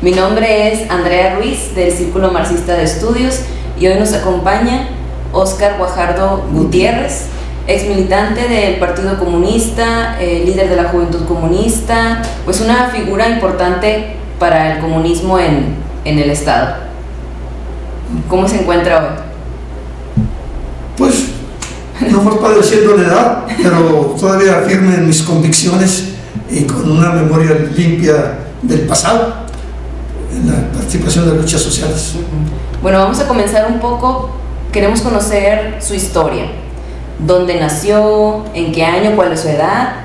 Mi nombre es Andrea Ruiz del Círculo Marxista de Estudios y hoy nos acompaña Óscar Guajardo Gutiérrez, ex militante del Partido Comunista, líder de la Juventud Comunista, pues una figura importante para el comunismo en el Estado. ¿Cómo se encuentra hoy? Pues no más padeciendo la edad, pero todavía firme en mis convicciones y con una memoria limpia del pasado en la participación de luchas sociales. Bueno, vamos a comenzar un poco. Queremos conocer su historia. ¿Dónde nació? ¿En qué año? ¿Cuál es su edad?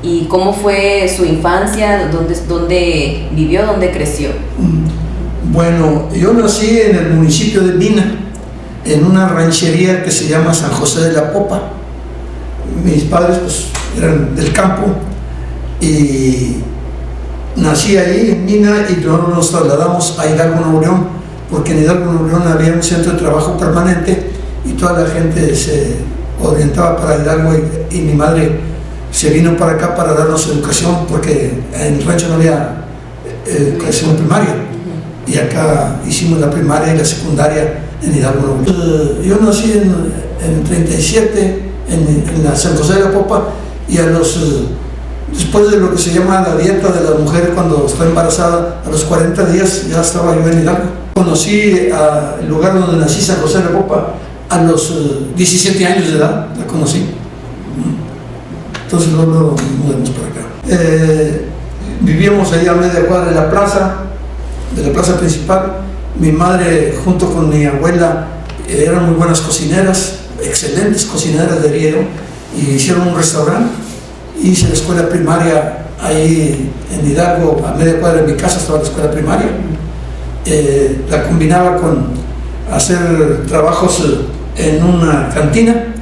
¿Y cómo fue su infancia? ¿Dónde vivió? ¿Dónde creció? Bueno, yo nací en el municipio de Mina, en una ranchería que se llama San José de la Popa. Mis padres pues eran del campo y nací ahí en Mina y luego nos trasladamos a Hidalgo, Nuevo León, porque en Hidalgo, Nuevo León había un centro de trabajo permanente y toda la gente se orientaba para Hidalgo y mi madre se vino para acá para darnos educación porque en el rancho no había educación primaria y acá hicimos la primaria y la secundaria en Hidalgo, Nuevo León. Yo nací en el 37 en la San José de la Popa y después de lo que se llama la dieta de la mujer cuando está embarazada, a los 40 días ya estaba yo en Hidalgo. Conocí el lugar donde nací, San José de la Popa, a los 17 años de edad, la conocí. Entonces luego nos mudamos para acá. Vivíamos ahí a media cuadra de la plaza principal. Mi madre junto con mi abuela eran muy buenas cocineras, excelentes cocineras de Riego, y hicieron un restaurante. Hice la escuela primaria ahí en Hidalgo, a media cuadra de mi casa estaba la escuela primaria. La combinaba con hacer trabajos en una cantina.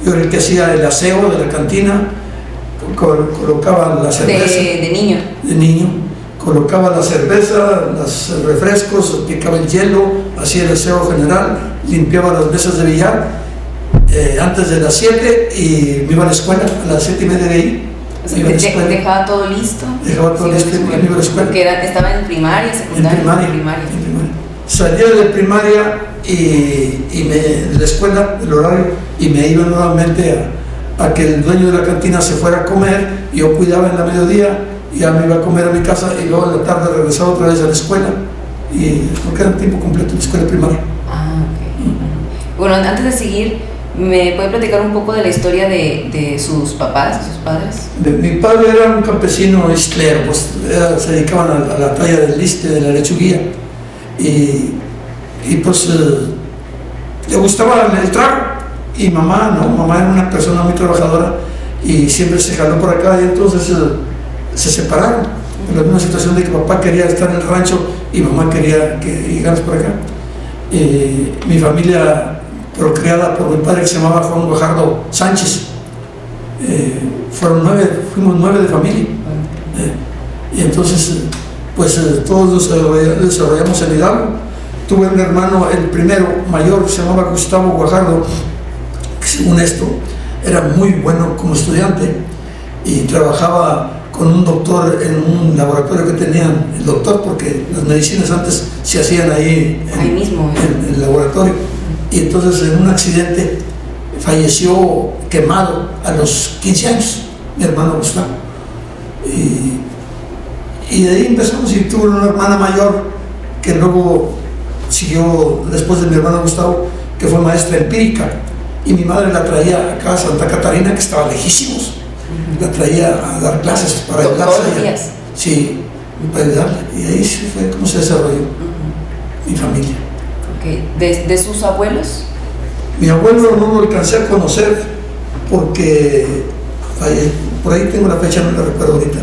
Yo era el que hacía el aseo de la cantina, colocaba la cerveza. De niño. Colocaba la cerveza, los refrescos, picaba el hielo, hacía el aseo general, limpiaba las mesas de billar. Antes de las 7 y me iba a la escuela, a las 7:30 de ahí. O sea, dejaba todo listo. Dejaba todo listo y me iba a la escuela. Porque estaba en primaria, secundaria. En primaria. Salía de primaria de la escuela, del horario, y me iba nuevamente a que el dueño de la cantina se fuera a comer. Yo cuidaba en la mediodía, y ya me iba a comer a mi casa y luego en la tarde regresaba otra vez a la escuela. Porque era un tiempo completo en la escuela primaria. Bueno, antes de seguir, ¿me puede platicar un poco de la historia de sus papás, de sus padres? Mi padre era un campesino istlero, pues se dedicaban a la talla del liste, de la lechuguilla, y pues le gustaba el trago, y mamá era una persona muy trabajadora y siempre se jaló por acá, y entonces se separaron por la misma situación de que papá quería estar en el rancho y mamá quería que llegaras por acá. Mi familia procreada por mi padre, que se llamaba Juan Guajardo Sánchez, fuimos 9 de familia, y entonces pues todos nos desarrollamos en Hidalgo. Tuve un hermano, el primero mayor, que se llamaba Gustavo Guajardo, que según esto era muy bueno como estudiante y trabajaba con un doctor en un laboratorio que tenían el doctor, porque las medicinas antes se hacían ahí mismo en el laboratorio. Y entonces en un accidente falleció quemado a los 15 años, mi hermano Gustavo. Y de ahí empezamos, y tuve una hermana mayor que luego siguió después de mi hermano Gustavo, que fue maestra empírica, y mi madre la traía acá a Santa Catarina, que estaba lejísimos, la traía a dar clases para ayudarle. ¿Todos los días? Sí, para ayudarle, y ahí fue como se desarrolló mi familia. ¿De sus abuelos? Mi abuelo no lo alcancé a conocer porque por ahí tengo la fecha, no la recuerdo ahorita.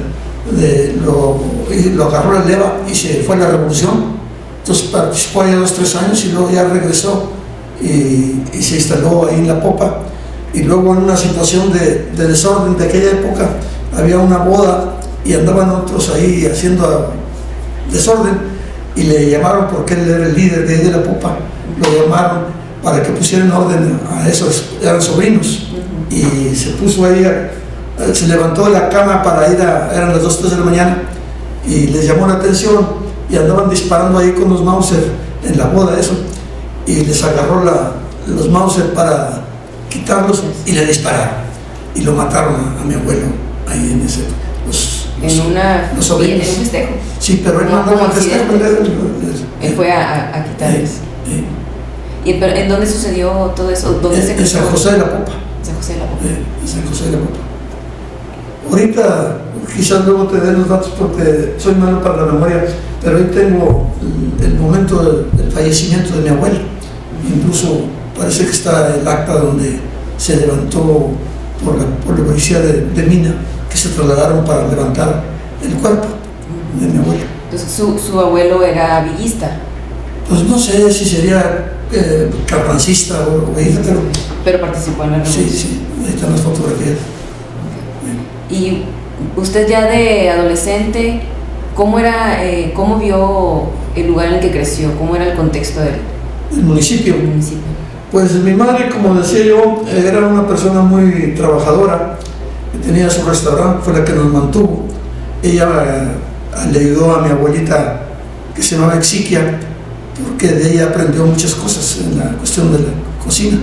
Lo agarró la leva y se fue a la revolución. Entonces participó allá 2-3 años y luego ya regresó y se instaló ahí en la Popa. Y luego en una situación de desorden de aquella época había una boda y andaban otros ahí haciendo desorden. Y le llamaron, porque él era el líder de ahí de la Popa, lo llamaron para que pusieran orden a esos, eran sobrinos. Y se puso ahí, se levantó de la cama para ir eran las 2-3 de la mañana, y les llamó la atención y andaban disparando ahí con los Mauser en la boda, eso, y les agarró los Mauser para quitarlos y le dispararon y lo mataron a mi abuelo ahí en ese los sobrinos. En un festejo. Sí, pero él no andaba en festejo. Él fue a quitarles. Pero ¿en dónde sucedió todo eso? ¿Dónde se en San José de la Popa. San José de la Popa. En San José de la Popa. Ahorita, quizás luego te dé los datos porque soy malo para la memoria, pero hoy tengo el momento del fallecimiento de mi abuelo. Incluso parece que está el acta donde se levantó por la policía de Mina, que se trasladaron para levantar el cuerpo de mi abuelo. Entonces su abuelo era villista. Pues no sé si sería carrancista o villista, pero participó en la revolución. Sí, ahí están las fotografías. Okay. Y usted ya de adolescente, ¿cómo vio el lugar en el que creció? ¿Cómo era el contexto del municipio? Pues mi madre, como decía yo, era una persona muy trabajadora, que tenía su restaurante, fue la que nos mantuvo. Ella le ayudó a mi abuelita, que se llamaba Exiquia, porque de ella aprendió muchas cosas en la cuestión de la cocina.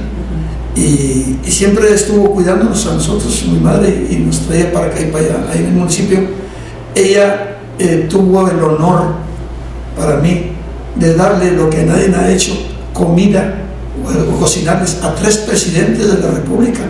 Y siempre estuvo cuidándonos a nosotros, mi madre, y nos traía para acá y para allá, ahí en el municipio. Ella tuvo el honor para mí de darle lo que nadie ha hecho, comida o cocinarles a 3 presidentes de la República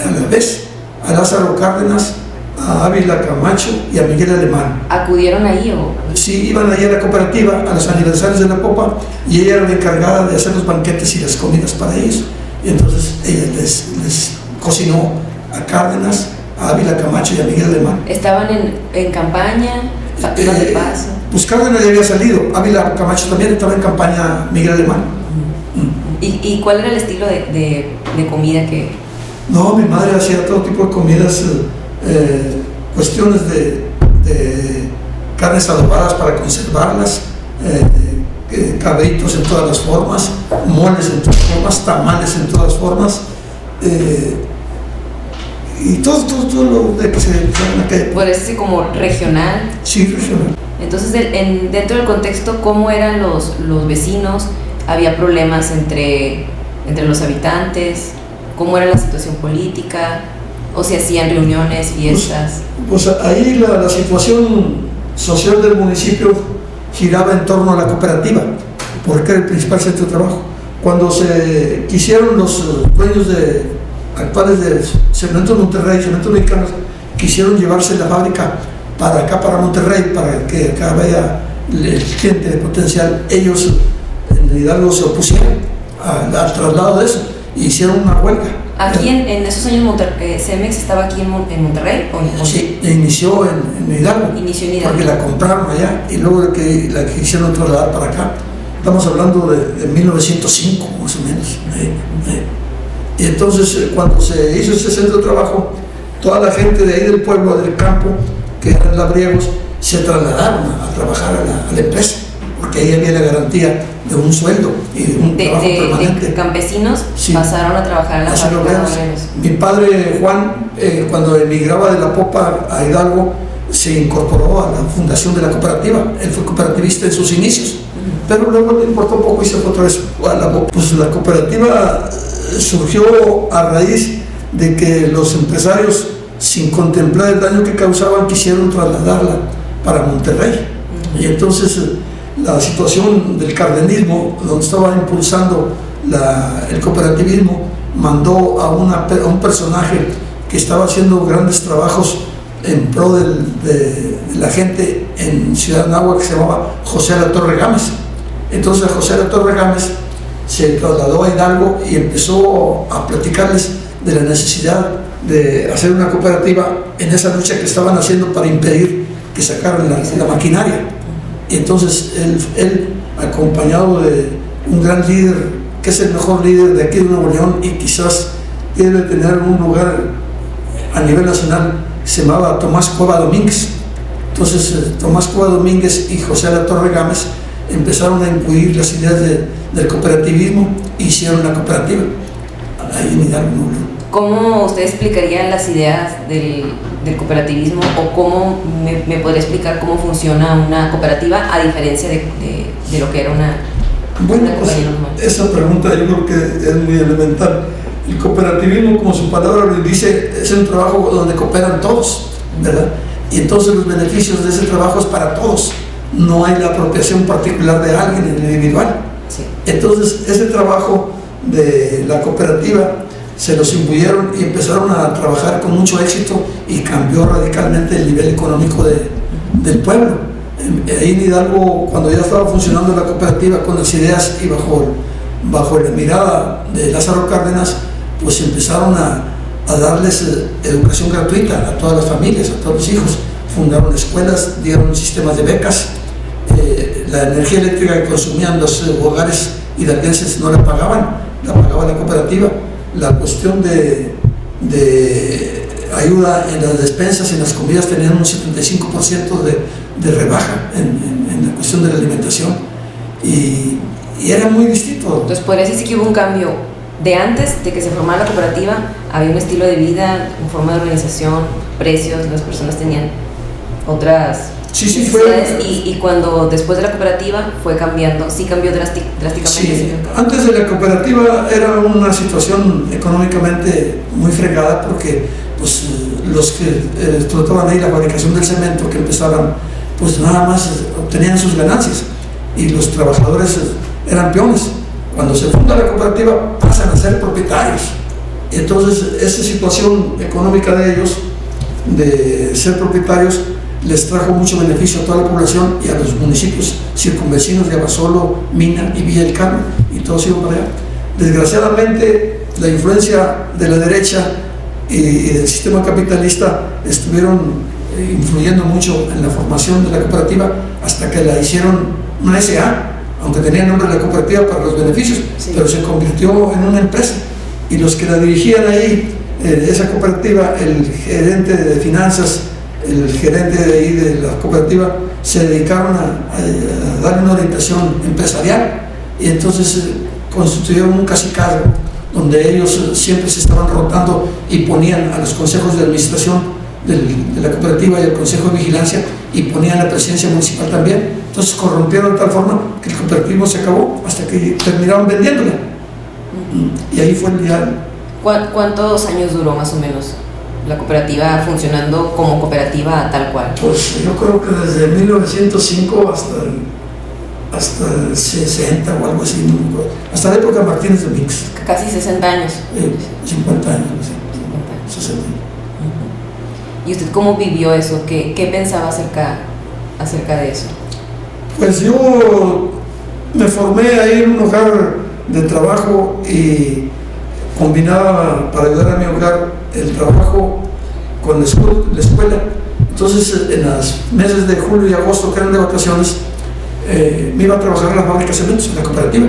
a la vez, a Lázaro Cárdenas, a Ávila Camacho y a Miguel Alemán. ¿Acudieron ahí o...? Sí, iban allí a la cooperativa, a los aniversarios de la Popa, y ella era la encargada de hacer los banquetes y las comidas para ellos. Y entonces ella les cocinó a Cárdenas, a Ávila Camacho y a Miguel Alemán. ¿Estaban en campaña? ¿Iban de paso? Pues Cárdenas ya había salido, Ávila Camacho también estaba en campaña, Miguel Alemán. ¿Y cuál era el estilo de comida que...? No, mi madre hacía todo tipo de comidas, cuestiones de carnes adobadas para conservarlas, cabritos en todas las formas, moles en todas las formas, tamales en todas las formas, y todo lo de que se en aquella época. Por eso como regional. Sí, regional. Entonces, dentro del contexto, ¿cómo eran los vecinos? ¿Había problemas entre los habitantes? ¿Cómo era la situación política? ¿O se hacían reuniones, fiestas? Pues ahí la situación social del municipio giraba en torno a la cooperativa, porque era el principal centro de trabajo. Cuando se quisieron los dueños actuales de Cemento Monterrey, Cemento Mexicanos, quisieron llevarse la fábrica para acá, para Monterrey, para que acá vaya el cliente potencial. Ellos en Hidalgo se opusieron al traslado de eso y hicieron una huelga. ¿Aquí en esos años Cemex estaba aquí en Monterrey? Sí, inició en Hidalgo. Inició en Hidalgo. Porque la compraron allá y luego la que hicieron trasladar para acá. Estamos hablando de 1905 más o menos. Y entonces cuando se hizo ese centro de trabajo, toda la gente de ahí del pueblo, del campo, que eran labriegos, se trasladaron a trabajar a la empresa, porque ahí había la garantía de un sueldo y de un trabajo permanente. De campesinos, sí, pasaron a trabajar en la fábrica de obreros. Mi padre Juan, cuando emigraba de la Popa a Hidalgo, se incorporó a la fundación de la cooperativa. Él fue cooperativista en sus inicios, pero luego le importó poco y se fue otra vez a la Popa. Pues la cooperativa surgió a raíz de que los empresarios, sin contemplar el daño que causaban, quisieron trasladarla para Monterrey. Y entonces la situación del cardenismo, donde estaba impulsando el cooperativismo, mandó a un personaje que estaba haciendo grandes trabajos en pro de la gente en Ciudad Anáhuac, que se llamaba José de la Torre Gámez. Entonces José de la Torre Gámez se trasladó a Hidalgo y empezó a platicarles de la necesidad de hacer una cooperativa en esa lucha que estaban haciendo para impedir que sacaran la maquinaria. Y entonces él, acompañado de un gran líder, que es el mejor líder de aquí de Nuevo León y quizás debe tener un lugar a nivel nacional, se llamaba Tomás Cueva Domínguez. Entonces Tomás Cueva Domínguez y José de la Torre Gámez empezaron a incluir las ideas del cooperativismo e hicieron la cooperativa ahí en Hidalgo, Nuevo León. ¿Cómo usted explicaría las ideas del del cooperativismo, o cómo me podría explicar cómo funciona una cooperativa a diferencia de lo que era una compañía normal? Esa pregunta yo creo que es muy elemental. El cooperativismo, como su palabra lo dice, es un trabajo donde cooperan todos, ¿verdad? Y entonces los beneficios de ese trabajo es para todos. No hay la apropiación particular de alguien en el individual. Sí. Entonces ese trabajo de la cooperativa se los imbuyeron y empezaron a trabajar con mucho éxito, y cambió radicalmente el nivel económico del pueblo. Ahí en Hidalgo, cuando ya estaba funcionando la cooperativa con las ideas y bajo la mirada de Lázaro Cárdenas, pues empezaron a darles educación gratuita a todas las familias, a todos los hijos. Fundaron escuelas, dieron sistemas de becas. La energía eléctrica que consumían los hogares hidalguenses no la pagaba la cooperativa. La cuestión de ayuda en las despensas, en las comidas, tenían un 75% de rebaja en la cuestión de la alimentación, y era muy distinto. Entonces podría decir que hubo un cambio de antes de que se formara la cooperativa. Había un estilo de vida, una forma de organización, precios, las personas tenían otras necesidades, y cuando después de la cooperativa fue cambiando, sí cambió drásticamente. Sí, antes de la cooperativa era una situación económicamente muy fregada, porque pues los que explotaban ahí la fabricación del cemento, que empezaban, pues nada más obtenían sus ganancias, y los trabajadores eran peones. Cuando se funda la cooperativa pasan a ser propietarios. Entonces esa situación económica de ellos, de ser propietarios, les trajo mucho beneficio a toda la población y a los municipios circunvecinos de Abasolo, Mina y Villa del Carmen, y todos iban para allá. Desgraciadamente, la influencia de la derecha y del sistema capitalista estuvieron influyendo mucho en la formación de la cooperativa, hasta que la hicieron una SA, aunque tenía el nombre de la cooperativa para los beneficios, sí, pero se convirtió en una empresa. Y los que la dirigían ahí, esa cooperativa, el gerente de finanzas, el gerente de ahí de la cooperativa, se dedicaron a darle una orientación empresarial, y entonces constituyeron un cacicazgo donde ellos siempre se estaban rotando y ponían a los consejos de administración de la cooperativa y el consejo de vigilancia, y ponían la presidencia municipal también. Entonces corrompieron de tal forma que el cooperativismo se acabó, hasta que terminaron vendiéndola. Y ahí fue el día. ¿Cuántos años duró más o menos la cooperativa funcionando como cooperativa tal cual? Pues yo creo que desde 1905 hasta el 60 o algo así, ¿no? Hasta la época de Martínez Domínguez. Casi 60 años. 50 años, sí. 50 años. ¿Y usted cómo vivió eso? ¿Qué pensaba acerca de eso? Pues yo me formé ahí en un hogar de trabajo, y combinaba, para ayudar a mi hogar, el trabajo con la escuela. Entonces en los meses de julio y agosto, que eran de vacaciones, me iba a trabajar en la fábrica de cementos, en la cooperativa.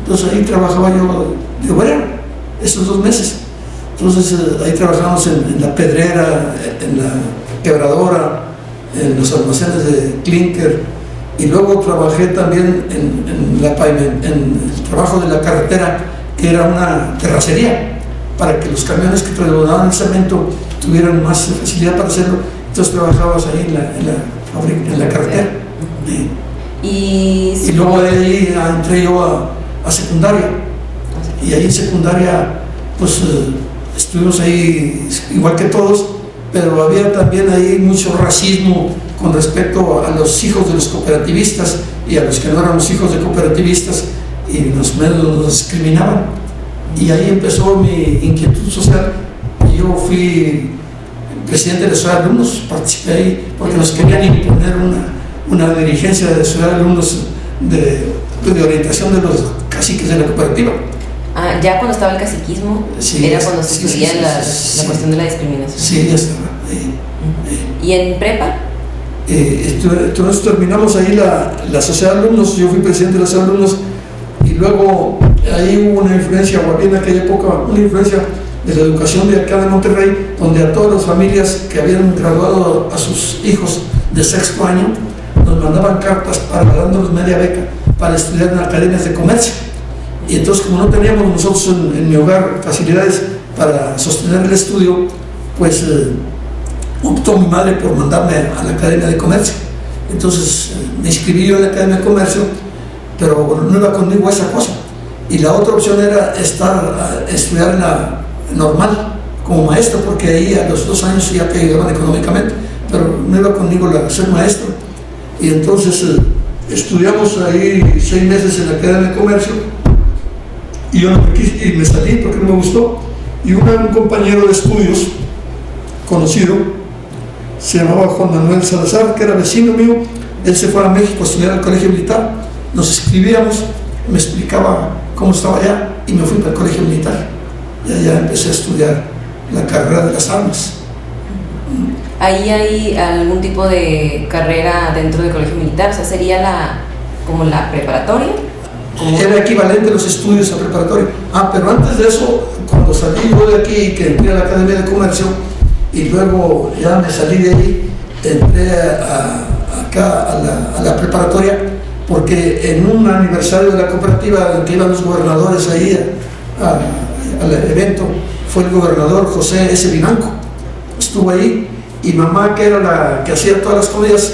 Entonces ahí trabajaba yo de obrero esos 2 meses. Entonces ahí trabajamos en la pedrera, en la quebradora, en los almacenes de clinker, y luego trabajé también en el trabajo de la carretera, que era una terracería, para que los camiones que trasladaban el cemento tuvieran más facilidad para hacerlo. Entonces trabajabas ahí en la carretera. Y luego de ahí entré yo a secundaria, y ahí en secundaria pues estuvimos ahí igual que todos, pero había también ahí mucho racismo con respecto a los hijos de los cooperativistas y a los que no éramos hijos de cooperativistas, y nos discriminaban. Y ahí empezó mi inquietud social, y yo fui presidente de la Sociedad de Alumnos, participé ahí porque nos querían imponer una dirigencia de la Sociedad de Alumnos de orientación de los caciques de la cooperativa. Ya cuando estaba el caciquismo, sí, era cuando se estudiaba la cuestión de la discriminación. Sí, ya estaba. ¿Y en prepa? Entonces terminamos ahí la Sociedad de Alumnos, yo fui presidente de la Sociedad de Alumnos, y luego ahí hubo una influencia, o había en aquella época una influencia de la educación de acá de Monterrey, donde a todas las familias que habían graduado a sus hijos de 6º año, nos mandaban cartas dándonos media beca para estudiar en academias de comercio. Y entonces, como no teníamos nosotros en mi hogar facilidades para sostener el estudio, pues optó mi madre por mandarme a la Academia de Comercio. Entonces me inscribí yo en la Academia de Comercio, pero no iba conmigo esa cosa. Y la otra opción era estudiar en la normal como maestro, porque ahí a los 2 años ya te ayudaban económicamente, pero no iba conmigo ser maestro. Y entonces estudiamos ahí 6 meses en la Academia de Comercio, y yo no me quise, y me salí porque no me gustó. Y un compañero de estudios conocido, se llamaba Juan Manuel Salazar, que era vecino mío, él se fue a México a estudiar al colegio militar, nos escribíamos, me explicaba cómo estaba allá, y me fui para el colegio militar, y allá empecé a estudiar la carrera de las armas. ¿Ahí hay algún tipo de carrera dentro del colegio militar? O sea, ¿sería como la preparatoria? Era equivalente a los estudios a preparatoria. Pero antes de eso, cuando salí yo de aquí, que entré a la Academia de Comercio, y luego ya me salí de ahí, entré acá a la preparatoria, porque en un aniversario de la cooperativa en que iban los gobernadores ahí al evento, fue el gobernador José S. Vivanco, estuvo ahí, y mamá, que era la que hacía todas las comidas,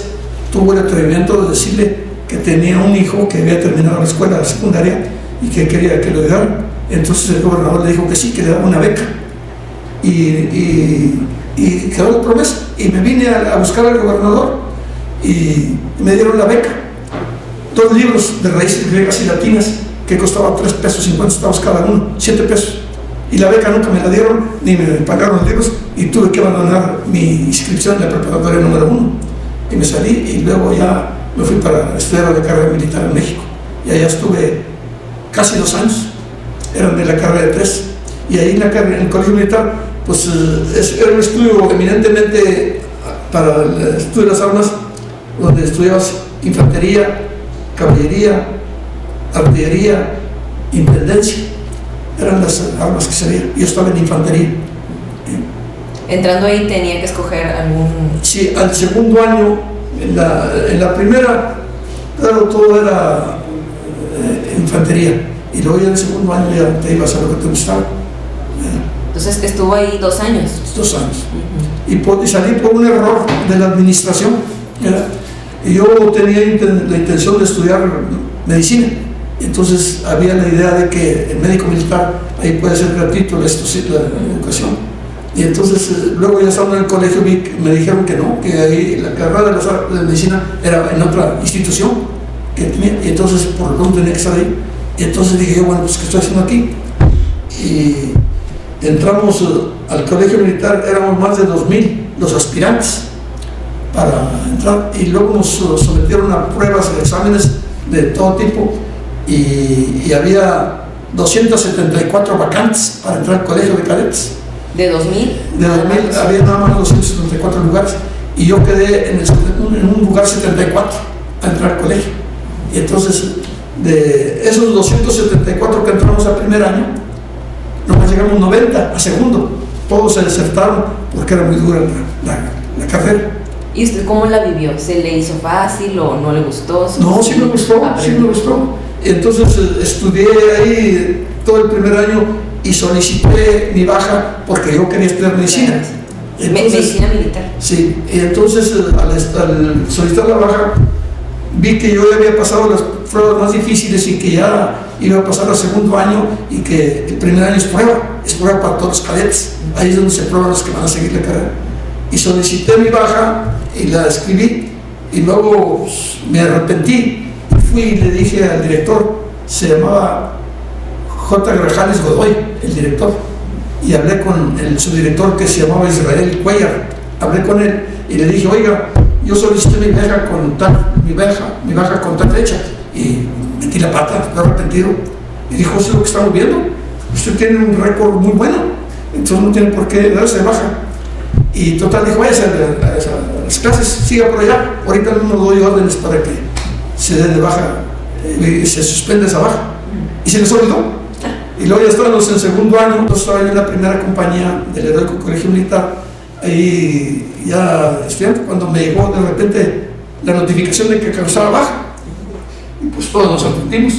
tuvo el atrevimiento de decirle que tenía un hijo que había terminado la escuela secundaria y que quería que lo ayudaran. Entonces el gobernador le dijo que sí, que le daba una beca, y quedó la promesa, y me vine a buscar al gobernador y me dieron la beca. 2 libros de raíces griegas y latinas que costaban 3 pesos 50 centavos cada uno, 7 pesos, y la beca nunca me la dieron ni me pagaron los libros, y tuve que abandonar mi inscripción en la preparatoria número 1, y me salí, y luego ya me fui para estudiar la carrera militar en México, y allá estuve casi 2 años, eran de la carrera de 3, y ahí en el colegio militar pues era un estudio eminentemente para el estudio de las armas, donde estudiabas infantería, caballería, artillería, intendencia, eran las armas que se veían. Yo estaba en infantería. Entrando ahí tenía que escoger algún... Sí, al segundo año, en la primera, claro, todo era infantería, y luego ya en el segundo año ya te ibas a lo que te gustaba. Entonces estuvo ahí 2 años. 2 años. Y salí por un error de la administración, ¿verdad? Y yo tenía la intención de estudiar medicina. Entonces había la idea de que el médico militar, ahí puede ser gratuito la educación. Y entonces luego ya estando en el colegio me dijeron que no, que ahí la carrera de medicina era en otra institución que tenía, y entonces por lo tanto tenía que estar ahí. Y entonces dije yo, bueno, pues ¿qué estoy haciendo aquí? Y entramos al colegio militar, éramos más de 2,000 los aspirantes para entrar, y luego nos sometieron a pruebas y exámenes de todo tipo, y había 274 vacantes para entrar al colegio de cadetes. ¿De 2,000? De 2,000 había nada más 274 lugares, y yo quedé en un lugar 74 a entrar al colegio. Y entonces, de esos 274 que entramos al primer año, nomás llegamos 90 a segundo, todos se desertaron porque era muy dura la carrera. ¿Y usted cómo la vivió? ¿Se le hizo fácil o no le gustó? No, sí me gustó. Entonces estudié ahí todo el primer año y solicité mi baja porque yo quería estudiar medicina. Entonces, medicina militar. Sí, y entonces al solicitar la baja vi que yo ya había pasado las pruebas más difíciles y que ya iba a pasar al segundo año, y que el primer año es prueba para todos los cadetes, ahí es donde se prueban los que van a seguir la carrera. Y solicité mi baja y la escribí, y luego pues, me arrepentí y fui y le dije al director, se llamaba J. Grajales Godoy, el director, y hablé con el subdirector que se llamaba Israel Cuellar, hablé con él y le dije, oiga, yo solicité mi baja con tal fecha, y metí la pata, me he arrepentido. Y dijo, eso es lo que estamos viendo, usted tiene un récord muy bueno, entonces no tiene por qué darse de baja. Y total, dijo, váyase a las clases, siga por allá, ahorita no doy órdenes para que se dé de baja, se suspende esa baja. Y se les olvidó. Y luego ya estábamos en segundo año, yo estaba en la primera compañía del Heroico Colegio Militar, ahí ya estudiante, cuando me llegó de repente la notificación de que causaba baja, y pues todos nos sorprendimos,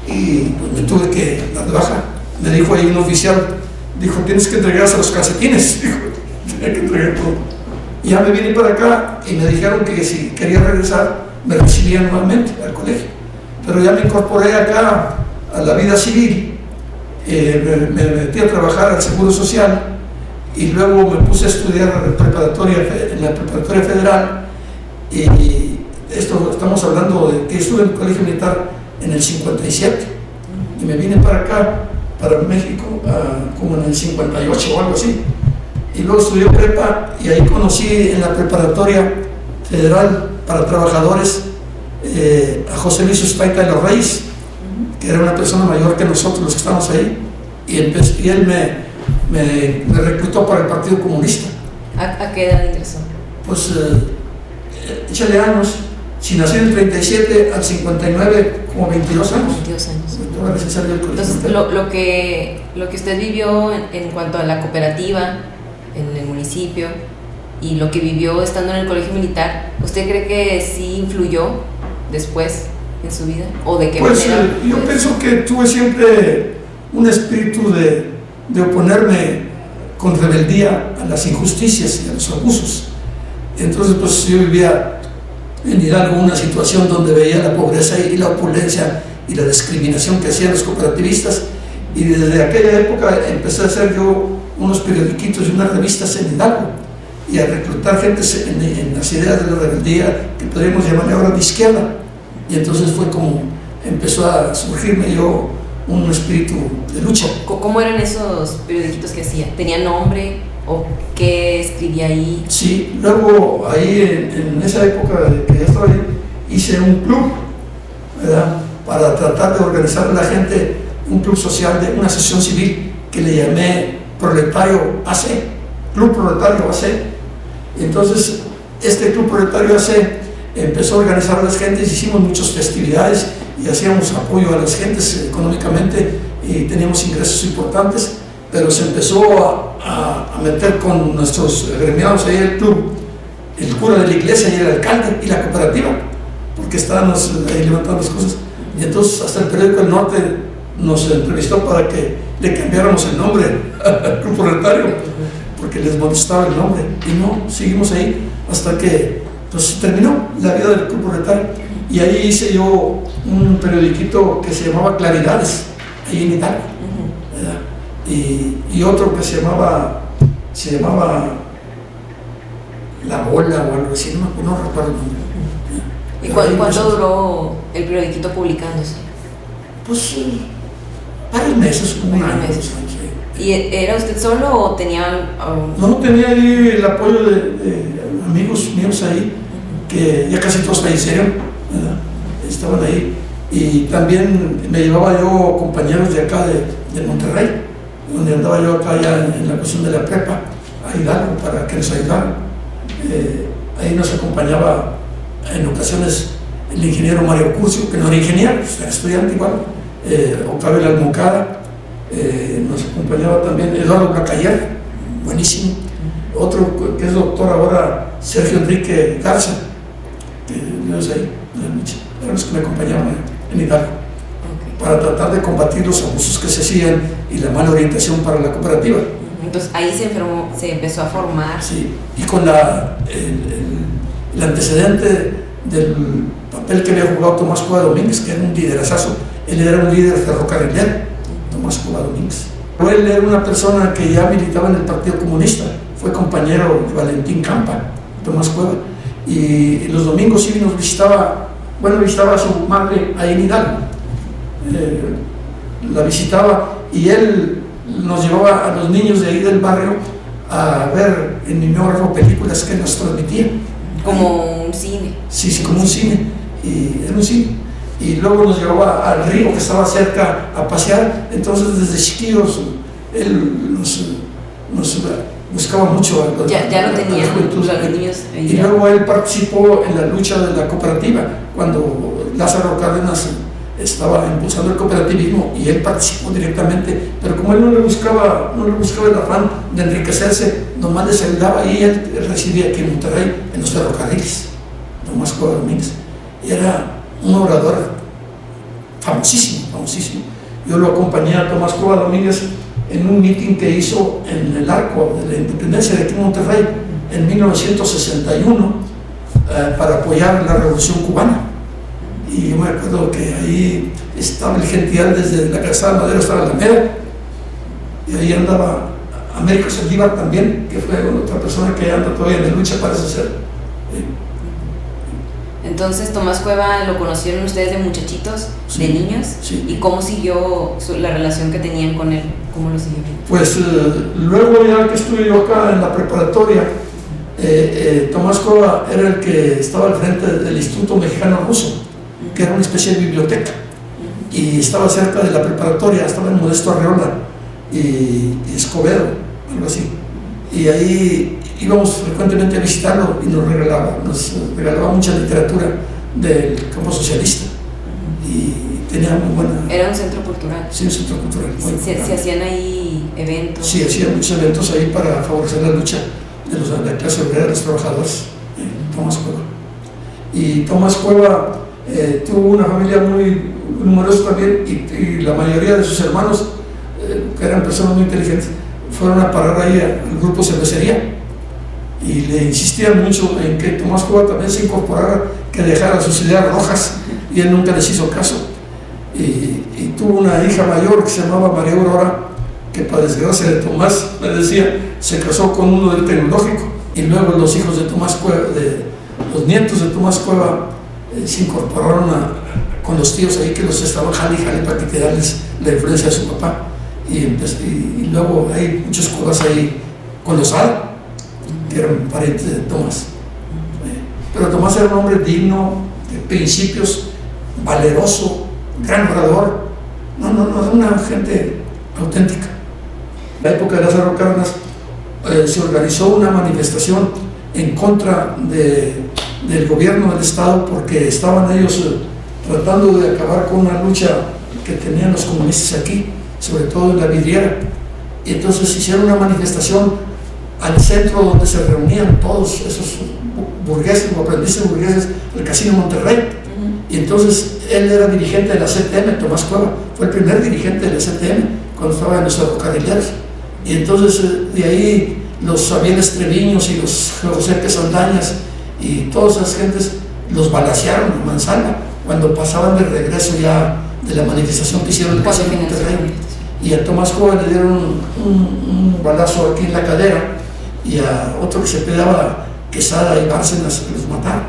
y pues me tuve que dar de baja. Me dijo ahí un oficial, dijo, tienes que entregarse los calcetines, dijo, tenía que entregar todo. Y ya me vine para acá y me dijeron que si quería regresar me recibían nuevamente al colegio. Pero ya me incorporé acá a la vida civil, me metí a trabajar al Seguro Social y luego me puse a estudiar en la preparatoria federal. Y esto estamos hablando de que estuve en el colegio militar en el 57 y me vine para acá, para México, como en el 58 o algo así. Y luego estudié prepa y ahí conocí en la preparatoria federal para trabajadores a José Luis Ustaita de los Reyes, que era una persona mayor que nosotros los que estamos ahí, y él me reclutó para el Partido Comunista. ¿A qué edad ingresó? Pues échale años, si nací en el 37 al 59, como 22 años. 22 años. Entonces, lo que usted vivió en cuanto a la cooperativa en el municipio y lo que vivió estando en el colegio militar, ¿usted cree que sí influyó después en su vida? ¿O de qué manera? Yo pienso que tuve siempre un espíritu de oponerme con rebeldía a las injusticias y a los abusos. Entonces, pues yo vivía en Hidalgo una situación donde veía la pobreza y la opulencia y la discriminación que hacían los cooperativistas, y desde aquella época empecé a hacer yo unos periodiquitos y unas revistas en Hidalgo y a reclutar gente en las ideas de la rebeldía que podríamos llamarle ahora de izquierda. Y entonces fue como empezó a surgirme yo un espíritu de lucha. ¿Cómo eran esos periodiquitos que hacía? ¿Tenía nombre o qué escribía ahí? Sí, luego ahí en esa época que ya estaba ahí, hice un club, ¿verdad?, para tratar de organizar a la gente, un club social, de una asociación civil que le llamé Proletario AC, Club Proletario AC. Y entonces este Club Proletario AC empezó a organizar a las gentes, hicimos muchas festividades y hacíamos apoyo a las gentes económicamente y teníamos ingresos importantes, pero se empezó a meter con nuestros gremiados ahí el club, el cura de la iglesia y el alcalde y la cooperativa, porque estábamos ahí levantando las cosas. Y entonces hasta el periódico El Norte nos entrevistó para que le cambiáramos el nombre al Club Proletario, porque les molestaba el nombre. Y no, seguimos ahí hasta que pues, terminó la vida del Club Proletario. Y ahí hice yo un periodiquito que se llamaba Claridades, ahí en Italia. Y otro que se llamaba La Bola o algo así, no recuerdo el nombre. ¿Y cuánto duró el periodiquito publicándose? Pues varios meses, como un año. ¿Y era usted solo o tenía...? No, tenía ahí el apoyo de amigos míos ahí, que ya casi todos fallecieron, ¿verdad? Estaban ahí. Y también me llevaba yo compañeros de acá de Monterrey, donde andaba yo acá ya en la cuestión de la prepa, a Hidalgo, para que nos ayudaran. Ahí nos acompañaba en ocasiones el ingeniero Mario Curcio, que no era ingeniero, era estudiante igual, Octavio La Almocada, nos acompañaba también Eduardo Blacayer, buenísimo, otro que es doctor ahora, Sergio Enrique Garza, que vimos ahí en la lucha, eran los que me acompañaban en Hidalgo, para tratar de combatir los abusos que se hacían y la mala orientación para la cooperativa. Entonces ahí se empezó a formar. Sí, y con el antecedente del papel que había jugado Tomás Cuba Domínguez, que era un liderazazo. Él era un líder ferrocarrilero, Tomás Cuba Domínguez. Pero él era una persona que ya militaba en el Partido Comunista, fue compañero de Valentín Campa, Tomás Cueva, y los domingos sí nos visitaba a su madre ahí en Hidalgo. La visitaba y él nos llevaba a los niños de ahí del barrio a ver en mimeógrafo películas que nos transmitían. Como un cine. Sí, como un cine. Y era un cine. Y luego nos llevaba al río que estaba cerca a pasear. Entonces, desde chiquillos, él nos buscaba mucho. Ya lo tenía, los niños. Y luego él participó en la lucha de la cooperativa, cuando Lázaro Cárdenas estaba impulsando el cooperativismo y él participó directamente, pero como él no le buscaba el afán de enriquecerse, nomás les ayudaba y él residía aquí en Monterrey, en los ferrocarriles, Tomás Cueva Domínguez, y era un orador famosísimo. Yo lo acompañé a Tomás Cueva Domínguez en un meeting que hizo en el Arco de la Independencia de aquí en Monterrey, en 1961 para apoyar la Revolución Cubana. Y yo me acuerdo que ahí estaba el gential desde la Calzada Madero hasta la Alameda, y ahí andaba Américo Saldívar también, que fue otra persona que anda todavía en lucha, parece ser. Entonces, Tomás Cueva lo conocieron ustedes de muchachitos, sí, de niños, sí. ¿Y cómo siguió la relación que tenían con él? ¿Cómo lo siguió? Pues luego, ya que estuve yo acá en la preparatoria, Tomás Cueva era el que estaba al frente del Instituto Mexicano Ruso, que era una especie de biblioteca, y estaba cerca de la preparatoria, estaba en Modesto Arreola y Escobedo, algo así, y ahí íbamos frecuentemente a visitarlo y nos regalaba mucha literatura del campo socialista, y tenía muy buena... Era un centro cultural. Sí, un centro cultural. ¿Se hacían ahí eventos? Sí, hacían muchos eventos ahí para favorecer la lucha de la clase obrera, de los trabajadores. Tomás Cueva. Y Tomás Cueva tuvo una familia muy numerosa también, y la mayoría de sus hermanos, que eran personas muy inteligentes, fueron a parar ahí al grupo Cervecería, y le insistían mucho en que Tomás Cueva también se incorporara, que dejara sus ideas rojas, y él nunca les hizo caso. Y tuvo una hija mayor que se llamaba María Aurora, que para desgracia de Tomás, me decía, se casó con uno del Tecnológico, y luego los hijos de Tomás Cueva, los nietos de Tomás Cueva, se incorporaron con los tíos ahí que los estaban jale y jale para quitarles la influencia de su papá, y luego hay muchos Cuevas ahí con los Al, que eran parientes de Tomás. Pero Tomás era un hombre digno, de principios, valeroso, gran orador, una gente auténtica. En la época de Lázaro Cárdenas se organizó una manifestación en contra del gobierno del Estado, porque estaban ellos tratando de acabar con una lucha que tenían los comunistas aquí, sobre todo en la vidriera, y entonces hicieron una manifestación al centro donde se reunían todos esos burgueses o aprendices burgueses del Casino Monterrey. Y entonces él era dirigente de la CTM, Tomás Cueva fue el primer dirigente de la CTM cuando estaba en los ferrocarrileros, y entonces de ahí los Avieles Treviños y los José Saldañas y todas esas gentes los balacearon en mansalva cuando pasaban de regreso ya de la manifestación que hicieron en el Casino Monterrey. Y a Tomás Cueva le dieron un balazo aquí en la cadera, y a otro que se pegaba Quesada y Bárcenas los mataron.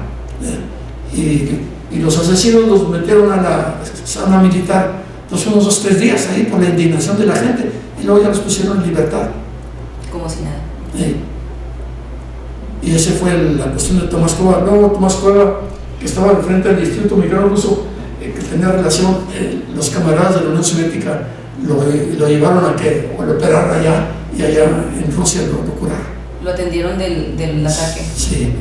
Y los asesinos los metieron a la zona militar, entonces unos 2 o 3 días ahí por la indignación de la gente, y luego ya los pusieron en libertad. Como si nada. Y esa fue la cuestión de Tomás Cueva. Luego Tomás Cueva, que estaba al frente del Instituto Mexicano Ruso, que tenía relación, los camaradas de la Unión Soviética lo llevaron a que lo operara allá, y allá en Rusia lo curaron. ¿Lo atendieron del ataque? Sí.